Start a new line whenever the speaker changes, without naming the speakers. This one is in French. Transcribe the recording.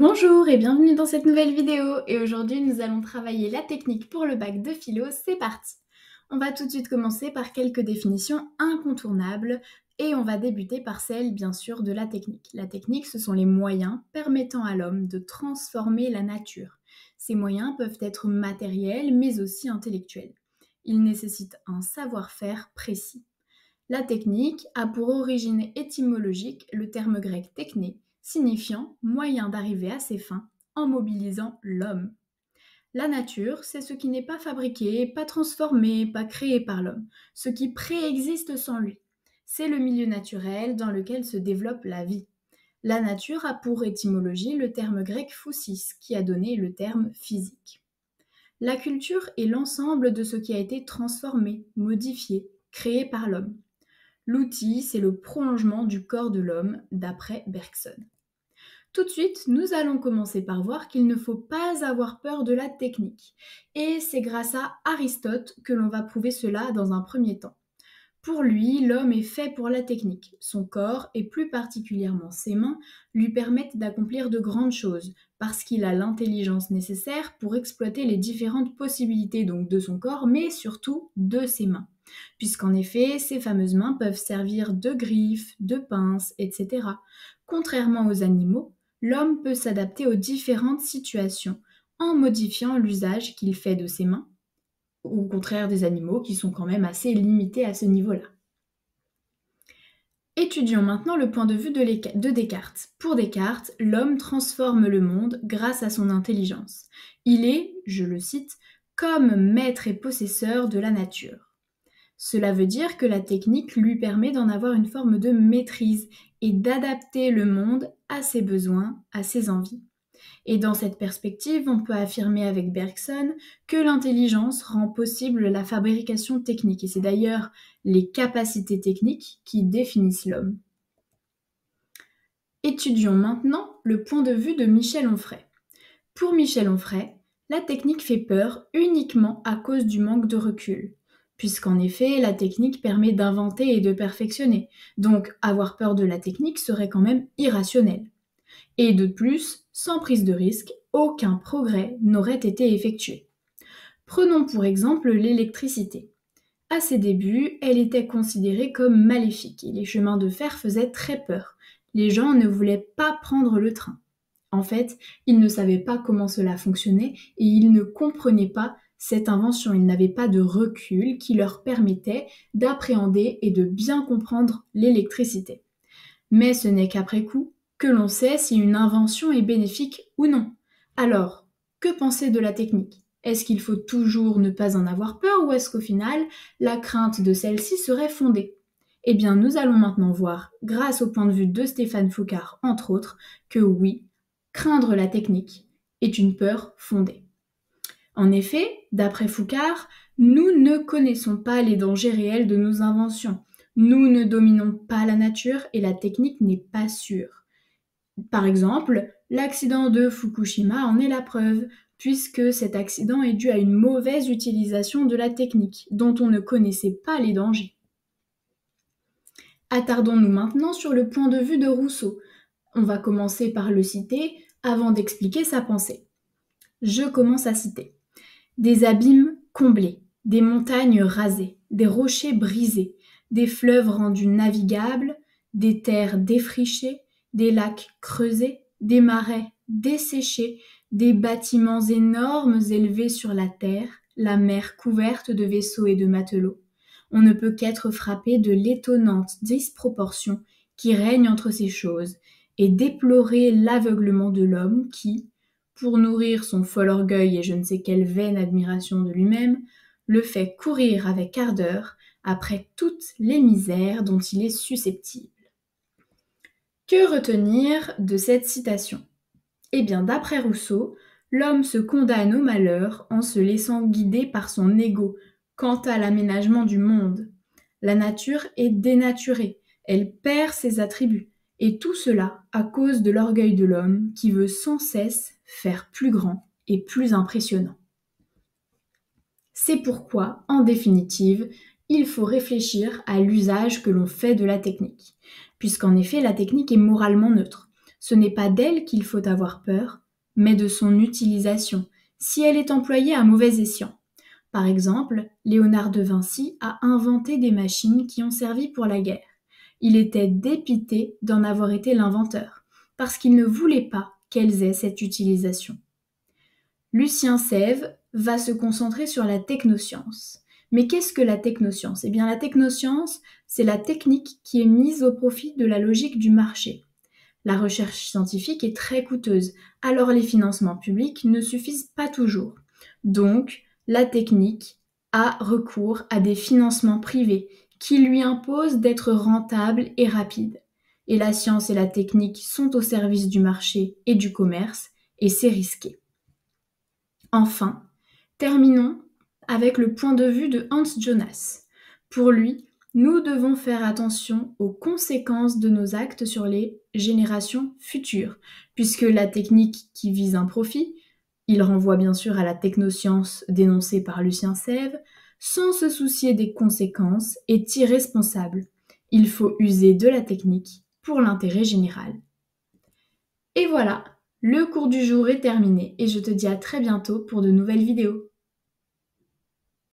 Bonjour et bienvenue dans cette nouvelle vidéo et aujourd'hui nous allons travailler la technique pour le bac de philo, c'est parti. On va tout de suite commencer par quelques définitions incontournables et on va débuter par celle bien sûr de la technique. La technique, ce sont les moyens permettant à l'homme de transformer la nature. Ces moyens peuvent être matériels mais aussi intellectuels. Ils nécessitent un savoir-faire précis. La technique a pour origine étymologique le terme grec techné, signifiant moyen d'arriver à ses fins en mobilisant l'homme. La nature, c'est ce qui n'est pas fabriqué, pas transformé, pas créé par l'homme, ce qui préexiste sans lui. C'est le milieu naturel dans lequel se développe la vie. La nature a pour étymologie le terme grec physis, qui a donné le terme physique. La culture est l'ensemble de ce qui a été transformé, modifié, créé par l'homme. L'outil, c'est le prolongement du corps de l'homme, d'après Bergson. Tout de suite, nous allons commencer par voir qu'il ne faut pas avoir peur de la technique. Et c'est grâce à Aristote que l'on va prouver cela dans un premier temps. Pour lui, l'homme est fait pour la technique. Son corps, et plus particulièrement ses mains, lui permettent d'accomplir de grandes choses, parce qu'il a l'intelligence nécessaire pour exploiter les différentes possibilités donc de son corps, mais surtout de ses mains. Puisqu'en effet, ces fameuses mains peuvent servir de griffes, de pinces, etc. Contrairement aux animaux, l'homme peut s'adapter aux différentes situations en modifiant l'usage qu'il fait de ses mains, au contraire des animaux qui sont quand même assez limités à ce niveau-là. Étudions maintenant le point de vue de Descartes. Pour Descartes, l'homme transforme le monde grâce à son intelligence. Il est, je le cite, comme maître et possesseur de la nature. Cela veut dire que la technique lui permet d'en avoir une forme de maîtrise et d'adapter le monde à ses besoins, à ses envies. Et dans cette perspective, on peut affirmer avec Bergson que l'intelligence rend possible la fabrication technique. Et c'est d'ailleurs les capacités techniques qui définissent l'homme. Étudions maintenant le point de vue de Michel Onfray. Pour Michel Onfray, la technique fait peur uniquement à cause du manque de recul, puisqu'en effet, la technique permet d'inventer et de perfectionner. Donc, avoir peur de la technique serait quand même irrationnel. Et de plus, sans prise de risque, aucun progrès n'aurait été effectué. Prenons pour exemple l'électricité. À ses débuts, elle était considérée comme maléfique et les chemins de fer faisaient très peur. Les gens ne voulaient pas prendre le train. En fait, ils ne savaient pas comment cela fonctionnait et ils ne comprenaient pas cette invention. Ils n'avaient pas de recul qui leur permettait d'appréhender et de bien comprendre l'électricité. Mais ce n'est qu'après coup que l'on sait si une invention est bénéfique ou non. Alors, que penser de la technique? Est-ce qu'il faut toujours ne pas en avoir peur ou est-ce qu'au final, la crainte de celle-ci serait fondée? Eh bien, nous allons maintenant voir, grâce au point de vue de Stéphane Foucart, entre autres, que oui, craindre la technique est une peur fondée. En effet, d'après Foucart, nous ne connaissons pas les dangers réels de nos inventions. Nous ne dominons pas la nature et la technique n'est pas sûre. Par exemple, l'accident de Fukushima en est la preuve, puisque cet accident est dû à une mauvaise utilisation de la technique, dont on ne connaissait pas les dangers. Attardons-nous maintenant sur le point de vue de Rousseau. On va commencer par le citer avant d'expliquer sa pensée. Je commence à citer. Des abîmes comblés, des montagnes rasées, des rochers brisés, des fleuves rendus navigables, des terres défrichées, des lacs creusés, des marais desséchés, des bâtiments énormes élevés sur la terre, la mer couverte de vaisseaux et de matelots. On ne peut qu'être frappé de l'étonnante disproportion qui règne entre ces choses et déplorer l'aveuglement de l'homme qui, pour nourrir son fol orgueil et je ne sais quelle vaine admiration de lui-même, le fait courir avec ardeur après toutes les misères dont il est susceptible. Que retenir de cette citation? Eh bien, d'après Rousseau, l'homme se condamne au malheur en se laissant guider par son ego quant à l'aménagement du monde. La nature est dénaturée, elle perd ses attributs, et tout cela à cause de l'orgueil de l'homme qui veut sans cesse faire plus grand et plus impressionnant. C'est pourquoi, en définitive, il faut réfléchir à l'usage que l'on fait de la technique, puisqu'en effet la technique est moralement neutre. Ce n'est pas d'elle qu'il faut avoir peur, mais de son utilisation, si elle est employée à mauvais escient. Par exemple, Léonard de Vinci a inventé des machines qui ont servi pour la guerre. Il était dépité d'en avoir été l'inventeur, parce qu'il ne voulait pas qu'elles aient cette utilisation. Lucien Sève va se concentrer sur la technoscience. Mais qu'est-ce que la technoscience? Eh bien, la technoscience, c'est la technique qui est mise au profit de la logique du marché. La recherche scientifique est très coûteuse, alors les financements publics ne suffisent pas toujours. Donc, la technique a recours à des financements privés qui lui imposent d'être rentable et rapide. Et la science et la technique sont au service du marché et du commerce, et c'est risqué. Enfin, terminons avec le point de vue de Hans Jonas. Pour lui, nous devons faire attention aux conséquences de nos actes sur les générations futures, puisque la technique qui vise un profit, il renvoie bien sûr à la technoscience dénoncée par Lucien Sève, sans se soucier des conséquences, est irresponsable. Il faut user de la technique pour l'intérêt général. Et voilà, le cours du jour est terminé et je te dis à très bientôt pour de nouvelles vidéos.